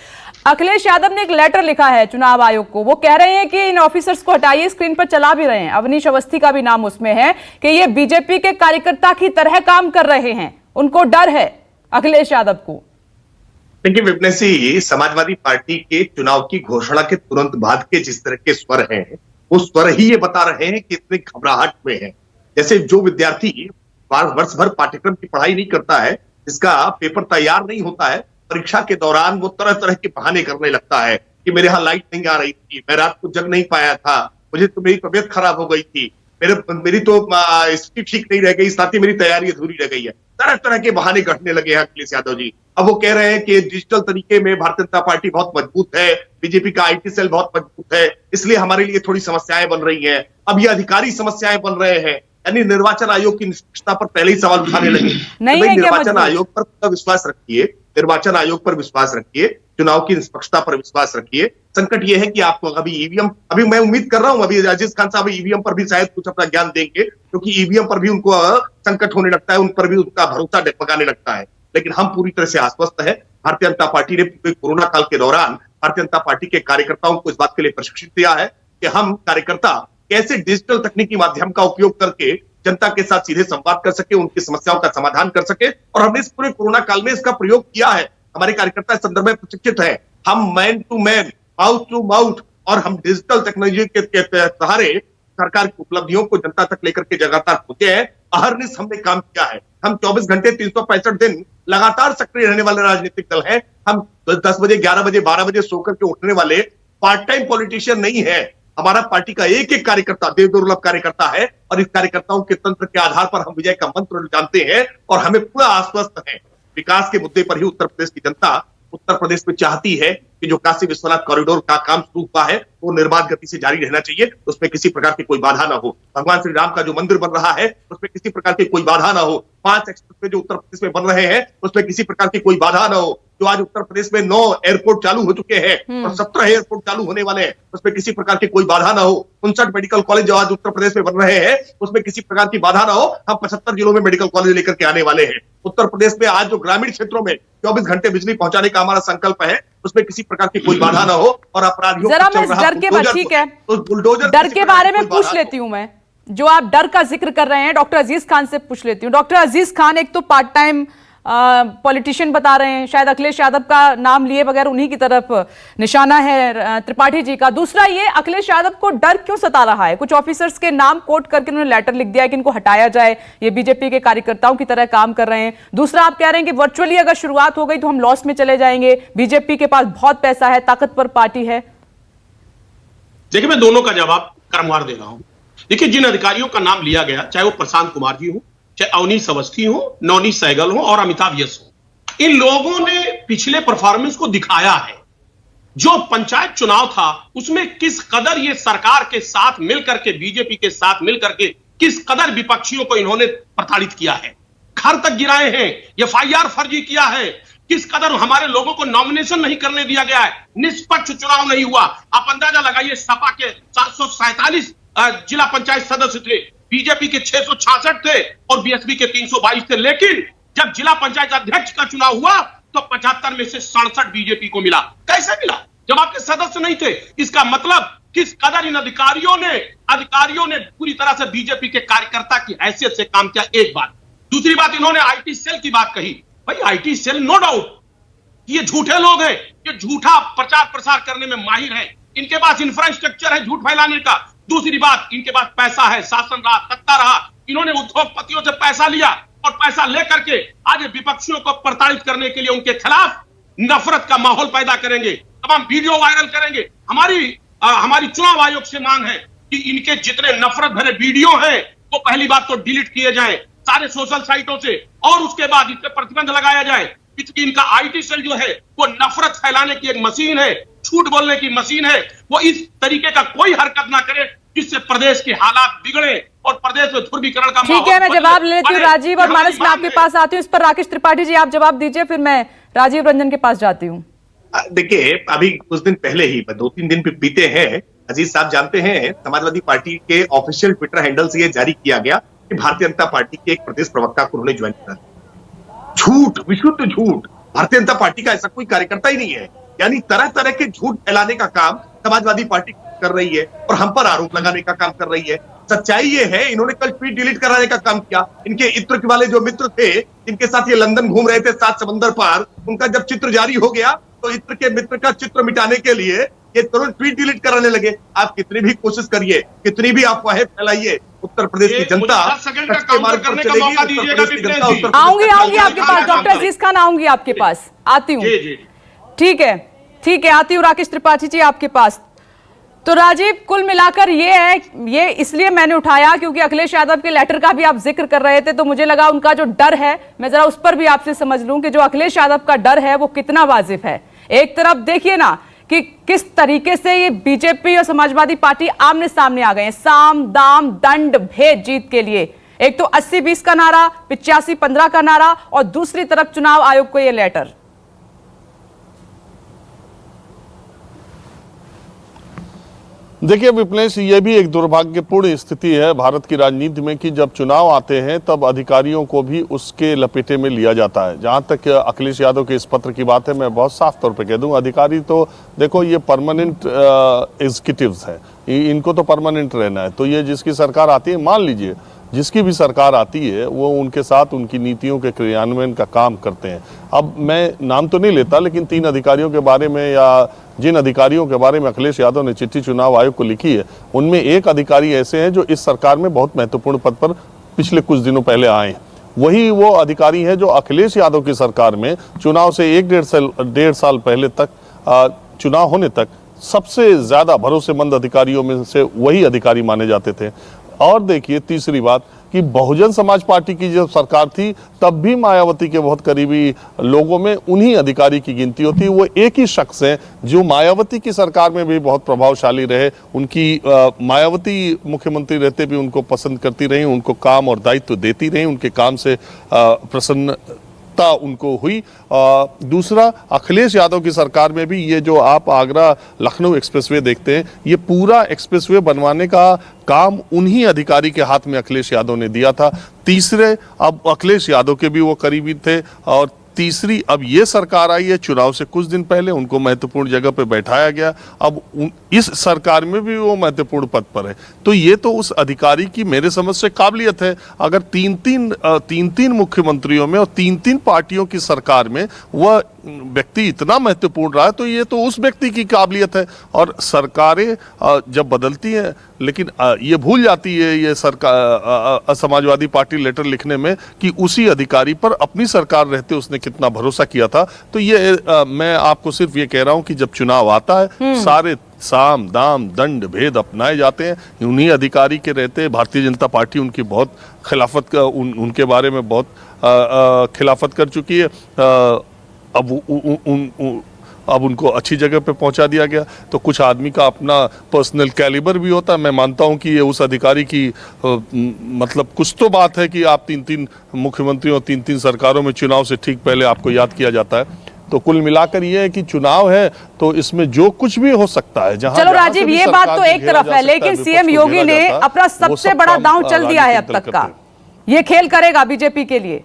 अखिलेश यादव ने एक लेटर लिखा है चुनाव आयोग को, वो कह रहे हैं कि इन ऑफिसर्स को हटाइए, स्क्रीन पर चला भी रहे हैं, अवनीश अवस्थी का भी नाम उसमें है, कि ये बीजेपी के कार्यकर्ता की तरह काम कर रहे हैं, उनको डर है अखिलेश यादव को। देखिए विपनेश जी, समाजवादी पार्टी के चुनाव की घोषणा के तुरंत बाद के जिस तरह के स्वर हैं, वो स्वर ही ये बता रहे हैं कि इतने घबराहट में है। जैसे जो विद्यार्थी वर्ष भर पाठ्यक्रम की पढ़ाई नहीं करता है, जिसका पेपर तैयार नहीं होता है, परीक्षा के दौरान वो तरह तरह के बहाने करने लगता है कि मेरे यहाँ लाइट नहीं आ रही थी, मैं रात को जग नहीं पाया था, मुझे तो मेरी तबियत खराब हो गई थी, मेरी तो स्थिति ठीक नहीं रह गई, साथ ही मेरी तैयारी अधूरी रह गई है। तरह तरह के बहाने गढ़ने लगे हैं अखिलेश यादव जी। अब वो कह रहे हैं कि डिजिटल तरीके में भारतीय जनता पार्टी बहुत मजबूत है, बीजेपी का आईटी सेल बहुत मजबूत है, इसलिए हमारे लिए थोड़ी समस्याएं बन रही हैं। अब ये अधिकारी समस्याएं बन रहे हैं, यानी निर्वाचन आयोग की निष्पक्षता पर पहले ही सवाल उठाने लगे। नहीं है क्या निर्वाचन मजबूत? आयोग पर पूरा विश्वास रखिए, निर्वाचन आयोग पर विश्वास रखिए, चुनाव की निष्पक्षता पर विश्वास रखिए। संकट यह है कि आपको अभी ईवीएम, अभी मैं उम्मीद कर रहा हूं अभी अजीज खान साहब ईवीएम पर भी शायद कुछ अपना ज्ञान देंगे, क्योंकि ईवीएम पर भी उनको संकट होने लगता है, उन पर भी उनका भरोसा डगमगाने लगता है। लेकिन हम पूरी तरह से आश्वस्त है। भारतीय जनता पार्टी ने पूरे कोरोना काल के दौरान भारतीय जनता पार्टी के कार्यकर्ताओं को इस बात के लिए प्रशिक्षित दिया है कि हम कार्यकर्ता कैसे डिजिटल तकनीकी माध्यम का उपयोग करके जनता के साथ सीधे संवाद कर सके, उनकी समस्याओं का समाधान कर सके। और हमने इस पूरे कोरोना काल में इसका प्रयोग किया है। हमारे कार्यकर्ता इस संदर्भ में प्रशिक्षित है। हम man to man, mouth to mouth, और हम डिजिटल टेक्नोलॉजी के सहारे सरकार की उपलब्धियों को जनता तक लेकर के लगातार पहुंचे हैं। अहरनिश हमने काम किया है। हम 24 घंटे 365 दिन लगातार सक्रिय रहने वाले राजनीतिक दल हैं। हम 10 बजे, 11 बजे, 12 बजे सोकर के उठने वाले पार्ट टाइम पॉलिटिशियन नहीं है। हमारा पार्टी का एक एक कार्यकर्ता देव दुर्लभ कार्यकर्ता है, और इस कार्यकर्ताओं के तंत्र के आधार पर हम विजय का मंत्र जानते हैं और हमें पूरा आश्वस्त है। विकास के मुद्दे पर ही उत्तर प्रदेश की जनता उत्तर प्रदेश में चाहती है कि जो काशी विश्वनाथ कॉरिडोर का काम शुरू हुआ है वो निर्बाध गति से जारी रहना चाहिए, उसमें किसी प्रकार की कोई बाधा ना हो। भगवान श्री राम का जो मंदिर बन रहा है उसमें किसी प्रकार की कोई बाधा ना हो। 5 एक्सप्रेसवे जो उत्तर प्रदेश में बन रहे हैं उसमें किसी प्रकार की कोई बाधा ना हो। जो आज उत्तर प्रदेश में 9 एयरपोर्ट चालू हो चुके हैं और 17 एयरपोर्ट चालू होने वाले हैं, उसमें किसी प्रकार की कोई बाधा ना हो। 59 मेडिकल कॉलेज जो आज उत्तर प्रदेश में बन रहे हैं उसमें किसी प्रकार की बाधा ना हो। हम 75 जिलों में मेडिकल कॉलेज लेकर के आने वाले हैं। उत्तर प्रदेश में आज जो ग्रामीण क्षेत्रों में 24 घंटे बिजली पहुंचाने का हमारा संकल्प है, उसमें किसी प्रकार की कोई बाधा ना हो। और अपराधियों जरा मैं इस डर के बारे, ठीक है, डर के बारे में पूछ लेती हूं। मैं जो आप डर का जिक्र कर रहे हैं डॉक्टर अजीज खान से पूछ लेती हूँ। डॉक्टर अजीज खान एक तो पार्ट टाइम पॉलिटिशियन बता रहे हैं, शायद अखिलेश यादव का नाम लिए बगैर उन्हीं की तरफ निशाना है त्रिपाठी जी का। दूसरा ये, अखिलेश यादव को डर क्यों सता रहा है? कुछ ऑफिसर्स के नाम कोट करके उन्होंने लेटर लिख दिया है कि इनको हटाया जाए, ये बीजेपी के कार्यकर्ताओं की तरह काम कर रहे हैं। दूसरा आप कह रहे हैं कि वर्चुअली अगर शुरुआत हो गई तो हम लॉस में चले जाएंगे, बीजेपी के पास बहुत पैसा है, ताकतवर पार्टी है। देखिए, मैं दोनों का जवाब क्रमवार दे रहा हूं। देखिए, जिन अधिकारियों का नाम लिया गया, चाहे वो प्रशांत कुमार जी हो, चाहे अवनीश अवस्थी हो, नवनीत सहगल हो और अमिताभ यश हो, इन लोगों ने पिछले परफॉर्मेंस को दिखाया है। जो पंचायत चुनाव था उसमें किस कदर ये सरकार के साथ मिलकर के, बीजेपी के साथ मिलकर के किस कदर विपक्षियों को इन्होंने प्रताड़ित किया है, घर तक गिराए हैं, एफआईआर फर्जी किया है, किस कदर हमारे लोगों को नॉमिनेशन नहीं करने दिया गया है, निष्पक्ष चुनाव नहीं हुआ। आप अंदाजा लगाइए, सपा के 747 जिला पंचायत सदस्य थे, बीजेपी के 666 थे और बीएसपी के 322 थे। लेकिन जब जिला पंचायत अध्यक्ष का चुनाव हुआ तो 75 में से 67 बीजेपी को मिला। कैसे मिला? जब आपके सदस्य नहीं थे। इसका मतलब किस कदर इन अधिकारियों ने पूरी तरह से बीजेपी के कार्यकर्ता की हैसियत से काम किया। एक बात। दूसरी बात, इन्होंने आईटी सेल की बात कही। भाई, आईटी सेल नो डाउट ये झूठे लोग हैं, ये झूठा प्रचार प्रसार करने में माहिर है, इनके पास इंफ्रास्ट्रक्चर है झूठ फैलाने का। दूसरी बात, इनके पास पैसा है, शासन रहा, सत्ता रहा, इन्होंने उद्योगपतियों से पैसा लिया और पैसा लेकर के आज विपक्षियों को प्रताड़ित करने के लिए उनके खिलाफ नफरत का माहौल पैदा करेंगे, तमाम वीडियो वायरल करेंगे। हमारी चुनाव आयोग से मांग है कि इनके जितने नफरत भरे वीडियो हैं वो पहली बात तो डिलीट किए जाएं सारे सोशल साइटों से, और उसके बाद इस पर प्रतिबंध लगाया जाए, क्योंकि इनका आईटी सेल जो है वो नफरत फैलाने की एक मशीन है, झूठ बोलने की मशीन है। वो इस तरीके का कोई हरकत ना करे जिससे प्रदेश के हालात बिगड़े और प्रदेश में ध्रुवीकरण का ठीक है, मैं जवाब ले लेती हूँ। राजीव और मानस, मैं आपके पास आती हूँ। इस पर राकेश त्रिपाठी जी आप जवाब दीजिए, फिर मैं राजीव रंजन के पास जाती हूँ। देखिए, अभी कुछ दिन पहले ही 2-3 दिन बीते हैं, अजीज साहब जानते हैं, समाजवादी पार्टी के ऑफिशियल ट्विटर हैंडल से यह जारी किया गया कि भारतीय जनता पार्टी के एक प्रदेश प्रवक्ता को उन्होंने ज्वाइन किया। झूठ, विशुद्ध झूठ। भारतीय जनता पार्टी का ऐसा कोई कार्यकर्ता ही नहीं है। यानी तरह तरह के झूठ फैलाने का काम समाजवादी पार्टी कर रही है और हम पर आरोप लगाने का काम कर रही है। सच्चाई ये है, इन्होंने कल ट्वीट डिलीट कराने का काम किया। इनके इत्र वाले जो मित्र थे, जिनके साथ ये लंदन घूम रहे थे 7 समंदर पार, उनका जब चित्र जारी हो गया तो इत्र के मित्र का चित्र मिटाने के लिए ये तुरंत ट्वीट डिलीट कराने लगे। आप कितनी भी कोशिश करिए, कितनी भी अफवाहें फैलाइए, उत्तर प्रदेश की जनता मुझे 10 सेकंड का सच के काउंटर मार्ग पर करने का चलेगी। मौका उत्तर दीजिएगा प्रदेश की विपिन जनता जी। उत्तर प्रदेश आऊंगी की आऊंगी जनता आपके पास, डॉक्टर अजीज खान आऊंगी आपके पास, आती हूँ। जी जी ठीक है, आती हूँ राकेश त्रिपाठी जी आपके पास। तो राजीव, कुल मिलाकर ये इसलिए मैंने उठाया क्योंकि अखिलेश यादव के लेटर का भी आप जिक्र कर रहे थे, तो मुझे लगा उनका जो डर है, मैं जरा उस पर भी आपसे समझ लूं कि जो अखिलेश यादव का डर है वो कितना वाजिब है। एक तरफ देखिए ना कि किस तरीके से ये बीजेपी और समाजवादी पार्टी आमने सामने आ गए हैं, साम दाम दंड भेद जीत के लिए। एक तो 80-20 का नारा, 85-15 का नारा, और दूसरी तरफ चुनाव आयोग को ये लेटर। देखिए विपनेश, ये भी एक दुर्भाग्यपूर्ण स्थिति है भारत की राजनीति में कि जब चुनाव आते हैं तब अधिकारियों को भी उसके लपेटे में लिया जाता है। जहां तक अखिलेश यादव के इस पत्र की बात है, मैं बहुत साफ तौर पे कह दूं, अधिकारी तो देखो ये परमानेंट एग्जीक्यूटिव्स हैं, इनको तो परमानेंट रहना है। तो ये जिसकी सरकार आती है, मान लीजिए जिसकी भी सरकार आती है, वो उनके साथ उनकी नीतियों के क्रियान्वयन का काम करते हैं। अब मैं नाम तो नहीं लेता, लेकिन 3 अधिकारियों के बारे में या जिन अधिकारियों के बारे में अखिलेश यादव ने चिट्ठी चुनाव आयोग को लिखी है, उनमें एक अधिकारी ऐसे हैं जो इस सरकार में बहुत महत्वपूर्ण पद पर पिछले कुछ दिनों पहले आए हैं। वही वो अधिकारी हैं जो अखिलेश यादव की सरकार में चुनाव से 1-1.5 साल पहले तक, चुनाव होने तक सबसे ज्यादा भरोसेमंद अधिकारियों में से वही अधिकारी माने जाते थे। और देखिए तीसरी बात कि बहुजन समाज पार्टी की जब सरकार थी तब भी मायावती के बहुत करीबी लोगों में उन्हीं अधिकारी की गिनती होती है। वो एक ही शख्स हैं जो मायावती की सरकार में भी बहुत प्रभावशाली रहे, उनकी मायावती मुख्यमंत्री रहते भी उनको पसंद करती रही, उनको काम और दायित्व देती रही, उनके काम से प्रसन्नता उनको हुई। दूसरा, अखिलेश यादव की सरकार में भी ये जो आप आगरा लखनऊ एक्सप्रेसवे देखते हैं, ये पूरा एक्सप्रेसवे बनवाने का काम उन्हीं अधिकारी के हाथ में अखिलेश यादव ने दिया था। तीसरे, अब अखिलेश यादव के भी वो करीबी थे। और तीसरी, अब ये सरकार आई है चुनाव से कुछ दिन पहले, उनको महत्वपूर्ण जगह पे बैठाया गया, अब इस सरकार में भी वो महत्वपूर्ण पद पर है। तो ये तो उस अधिकारी की मेरे समझ से काबिलियत है। अगर तीन मुख्यमंत्रियों में और 3 पार्टियों की सरकार में वह व्यक्ति इतना महत्वपूर्ण रहा है, तो ये तो उस व्यक्ति की काबिलियत है। और सरकारें जब बदलती हैं, लेकिन ये भूल जाती है ये सरकार, समाजवादी पार्टी लेटर लिखने में, कि उसी अधिकारी पर अपनी सरकार रहते उसने कितना भरोसा किया था। तो ये मैं आपको सिर्फ ये कह रहा हूं कि जब चुनाव आता है सारे साम दाम दंड भेद अपनाए जाते हैं उन्हीं अधिकारी के रहते। भारतीय जनता पार्टी उनकी बहुत खिलाफत उनके बारे में बहुत खिलाफत कर चुकी है। अब उनको अच्छी जगह पे पहुंचा दिया गया। तो कुछ आदमी का अपना पर्सनल कैलिबर भी होता है। मैं मानता हूं कि ये उस अधिकारी की मतलब कुछ तो बात है कि आप 3 मुख्यमंत्रियों और 3 सरकारों में चुनाव से ठीक पहले आपको याद किया जाता है। तो कुल मिलाकर ये है कि चुनाव है तो इसमें जो कुछ भी हो सकता है। चलो राजीव, ये बात तो एक तरफ है, लेकिन सीएम योगी ने अपना सबसे बड़ा दांव चल दिया है अब तक का। ये खेल करेगा बीजेपी के लिए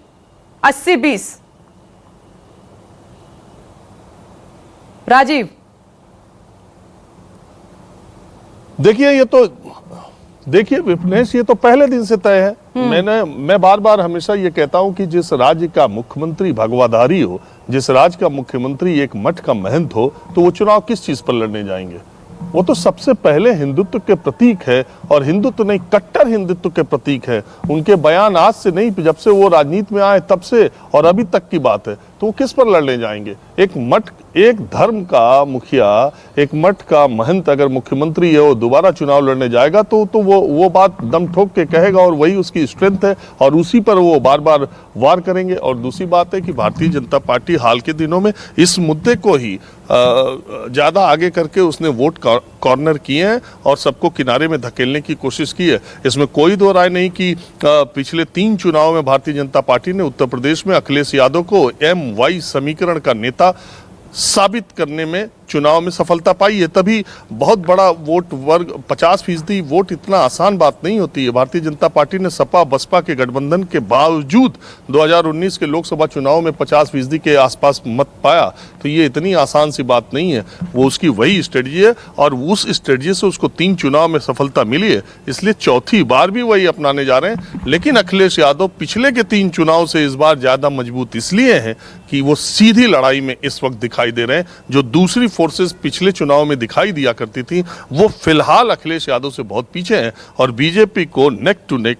80-20। राजीव, देखिए विपनेश, ये तो पहले दिन से तय है। मैं बार बार हमेशा ये कहता हूं कि जिस राज्य का मुख्यमंत्री भगवाधारी हो, जिस राज्य का मुख्यमंत्री एक मठ का महंत हो, तो वो चुनाव किस चीज पर लड़ने जाएंगे? वो तो सबसे पहले हिंदुत्व के प्रतीक है, और हिंदुत्व नहीं, कट्टर हिंदुत्व के प्रतीक है। उनके बयान आज से नहीं, जब से वो राजनीति में आए तब से और अभी तक की बात है। तो वो किस पर लड़ने जाएंगे? एक धर्म का मुखिया, एक मठ का महंत अगर मुख्यमंत्री है, वो दोबारा चुनाव लड़ने जाएगा तो वो बात दम ठोक के कहेगा, और वही उसकी स्ट्रेंथ है, और उसी पर वो बार बार वार करेंगे। और दूसरी बात है कि भारतीय जनता पार्टी हाल के दिनों में इस मुद्दे को ही ज्यादा आगे करके उसने वोट कॉर्नर किए हैं और सबको किनारे में धकेलने की कोशिश की है। इसमें कोई दो राय नहीं कि पिछले 3 चुनाव में भारतीय जनता पार्टी ने उत्तर प्रदेश में अखिलेश यादव को MY समीकरण का नेता साबित करने में चुनाव में सफलता पाई है। तभी बहुत बड़ा वोट वर्ग 50% वोट इतना आसान बात नहीं होती है। भारतीय जनता पार्टी ने सपा बसपा के गठबंधन के बावजूद 2019 के लोकसभा चुनाव में 50% के आसपास मत पाया। तो ये इतनी आसान सी बात नहीं है। वो उसकी वही स्ट्रेटजी है, और उस स्ट्रेटजी से उसको 3 चुनाव में सफलता मिली है, इसलिए चौथी बार भी वही अपनाने जा रहे हैं। लेकिन अखिलेश यादव पिछले के 3 चुनाव से इस बार ज्यादा मजबूत इसलिए है कि वो सीधी लड़ाई में इस वक्त दिखाई दे रहे हैं। जो दूसरी फोर्सेस पिछले चुनाव में दिखाई दिया करती थी, वो फिलहाल अखिलेश यादव से बहुत पीछे हैं और बीजेपी को neck to neck,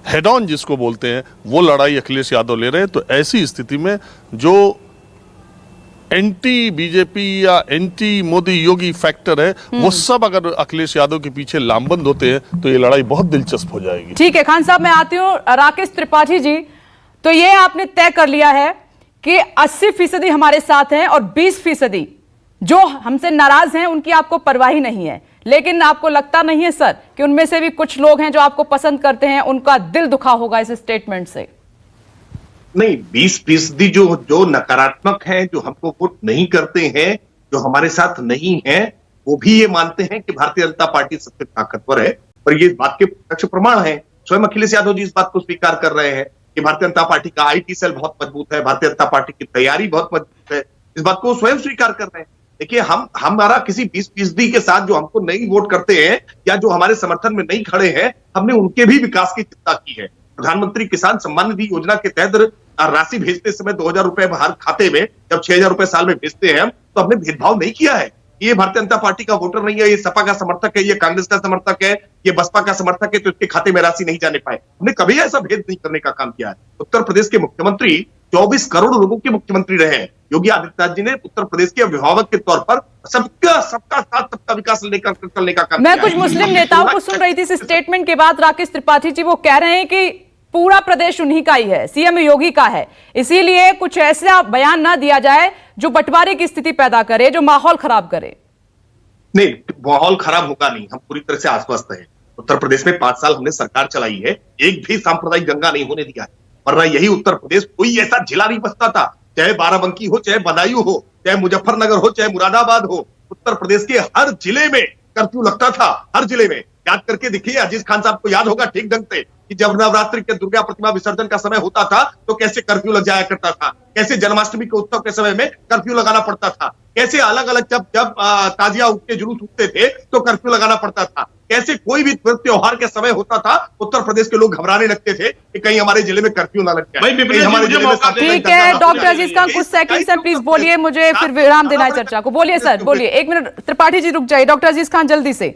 head on जिसको बोलते हैं, वो लड़ाई अखिलेश यादव ले रहे हैं। तो ऐसी स्थिति में जो एंटी बीजेपी या एंटी मोदी योगी फैक्टर है, वो सब अगर अखिलेश यादव के पीछे लामबंद होते हैं तो ये लड़ाई बहुत दिलचस्प हो जाएगी। ठीक है खान साहब, मैं आती हूँ राकेश त्रिपाठी जी। तो ये आपने तय कर लिया है कि 80% हमारे साथ हैं और 20% जो हमसे नाराज हैं उनकी आपको परवाह ही नहीं है, लेकिन आपको लगता नहीं है सर कि उनमें से भी कुछ लोग हैं जो आपको पसंद करते हैं, उनका दिल दुखा होगा इस स्टेटमेंट से? नहीं, 20% जो नकारात्मक हैं, जो हमको वोट नहीं करते हैं, जो हमारे साथ नहीं हैं, वो भी ये मानते हैं कि भारतीय जनता पार्टी सबसे ताकतवर है। और ये बात के प्रत्यक्ष प्रमाण है, स्वयं अखिलेश यादव जी इस बात को स्वीकार कर रहे हैं कि भारतीय जनता पार्टी का आईटी सेल बहुत मजबूत है, भारतीय जनता पार्टी की तैयारी बहुत मजबूत है। इस बात को स्वयं स्वीकार कर रहे हैं। देखिए, हमारा किसी 20% के साथ जो हमको नहीं वोट करते हैं या जो हमारे समर्थन में नहीं खड़े हैं, हमने उनके भी विकास की चिंता की है। प्रधानमंत्री किसान सम्मान निधि योजना के तहत राशि भेजते समय 2000 रुपए हर खाते में, जब 6000 रुपए साल में भेजते हैं हम, तो हमने भेदभाव नहीं किया है। ये भारतीय जनता पार्टी का वोटर नहीं है, ये सपा का समर्थक है, ये कांग्रेस का समर्थक है, ये बसपा का समर्थक है, तो इसके खाते में राशि नहीं जाने पाए। हमने कभी ऐसा भेद नहीं करने का काम किया है। उत्तर प्रदेश के मुख्यमंत्री 24 करोड़ लोगों के मुख्यमंत्री रहे हैं। योगी आदित्यनाथ जी ने उत्तर प्रदेश के अभिभावक के तौर पर सबका साथ, सबका विकास लेकर चलने का काम किया। मैं कुछ मुस्लिम नेताओं को सुन रही थी इस स्टेटमेंट के बाद, राकेश त्रिपाठी जी, वो कह रहे हैं कि पूरा प्रदेश उन्हीं का ही है, सीएम योगी का है, इसीलिए कुछ ऐसा बयान ना दिया जाए जो बंटवारे की स्थिति पैदा करे, जो माहौल खराब करे। नहीं, माहौल खराब होगा नहीं, हम पूरी तरह से आश्वस्त हैं। उत्तर प्रदेश में 5 साल हमने सरकार चलाई है, एक भी सांप्रदायिक दंगा नहीं होने दिया है। वरना यही उत्तर प्रदेश कोई ऐसा जिला नहीं बचता था, चाहे बाराबंकी हो, चाहे बदायूं हो, चाहे मुजफ्फरनगर हो, चाहे मुरादाबाद हो, उत्तर प्रदेश के हर जिले में कर्फ्यू लगता था, हर जिले में। याद करके देखिए, अजीज खान साहब को याद होगा ठीक ढंग से कि जब नवरात्रि के दुर्गा प्रतिमा विसर्जन का समय होता था तो कैसे कर्फ्यू लग जाया करता था, कैसे जन्माष्टमी के उत्सव के समय में कर्फ्यू लगाना पड़ता था, कैसे अलग अलग जब ताजिया उठ के जुलूस उठते थे तो कर्फ्यू लगाना पड़ता था, कैसे कोई भी त्योहार के समय होता था उत्तर प्रदेश के लोग घबराने लगते थे कि कहीं हमारे जिले में कर्फ्यू ना लग जाए। ठीक है डॉक्टर अजीज खान, कुछ सेकंड्स हैं, प्लीज बोलिए, मुझे फिर विराम देना है चर्चा को। बोलिए सर, बोलिए। 1 मिनट त्रिपाठी जी रुक जाइए, डॉक्टर अजीज खान जल्दी से।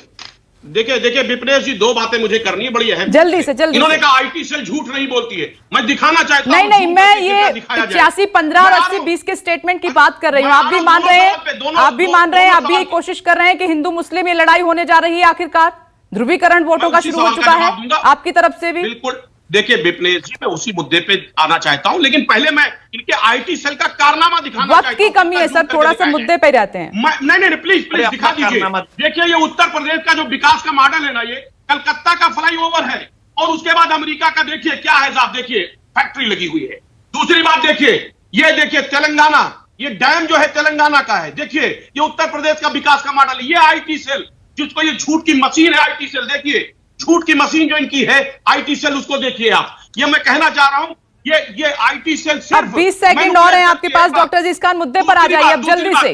देखिए विपिनेश जी, 2 बातें मुझे करनी है, बड़ी अहम। जल्दी से। इन्होंने कहा आईटी सेल झूठ नहीं बोलती है, मैं दिखाना चाहता हूं। नहीं, मैं ये 85-15 और 80-20 के स्टेटमेंट की बात कर रही हूँ। आप भी मान रहे हैं, आप भी कोशिश कर रहे हैं कि हिंदू मुस्लिम ये लड़ाई होने जा रही है, आखिरकार ध्रुवीकरण वोटों का शुरू हो चुका है आपकी तरफ से भी। बिल्कुल। देखिए विपिनेश जी, मैं उसी मुद्दे पे आना चाहता हूं, लेकिन पहले मैं इनके आईटी सेल का कारनामा दिखाना चाहता हूं। वक्त की कमी है सर, थोड़ा सा मुद्दे पे रहते हैं। नहीं, प्लीज दिखा दीजिए। देखिए, ये उत्तर प्रदेश का जो विकास का मॉडल है ना, ये कलकत्ता का फ्लाईओवर है, और उसके बाद अमेरिका का देखिए क्या है साहब, देखिए फैक्ट्री लगी हुई है। दूसरी बात देखिए, ये देखिए तेलंगाना, ये डैम जो है तेलंगाना का है। देखिए, ये उत्तर प्रदेश का विकास का मॉडल है। ये आईटी सेल, जिसको ये झूठ की मशीन है आईटी सेल, देखिए झूठ की मशीन जो इनकी है आईटी सेल, उसको देखिए आप। ये मैं कहना चाह रहा हूं, ये आईटी सेल सिर्फ 20 सेकंड और हैं आपके पास। डॉक्टर अजीज खान, मुद्दे पर आ जाइए अब जल्दी से।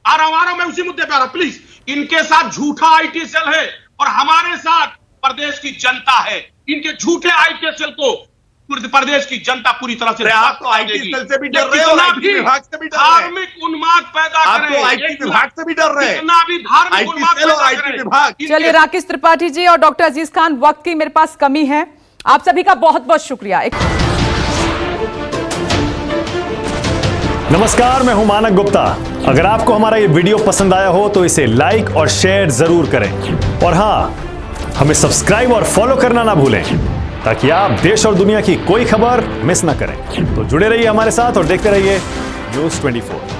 आ रहा हूं, मैं उसी मुद्दे पे आ रहा हूं। प्लीज, इनके साथ झूठा आईटी सेल है और हमारे साथ प्रदेश की जनता है। इनके झूठे आईटी सेल को प्रदेश की जनता पूरी तरह से, आप तो आईटी सेल से भी डर रहे हो, आईटी विभाग से भी डर रहे हैं। धार्मिक उन्माद पैदा आप तो आईटी विभाग से भी डर रहे हैं, इतना भी धार्मिक उन्माद पैदा करें। चलिए राकेश त्रिपाठी जी और डॉक्टर अजीज खान, वक्त की मेरे पास कमी है, आप सभी का बहुत बहुत शुक्रिया। नमस्कार, मैं हूं मानक गुप्ता। अगर आपको हमारा ये वीडियो पसंद आया हो तो इसे लाइक और शेयर जरूर करें, और हां, हमें सब्सक्राइब और फॉलो करना ना भूलें ताकि आप देश और दुनिया की कोई खबर मिस ना करें। तो जुड़े रहिए हमारे साथ और देखते रहिए News 24।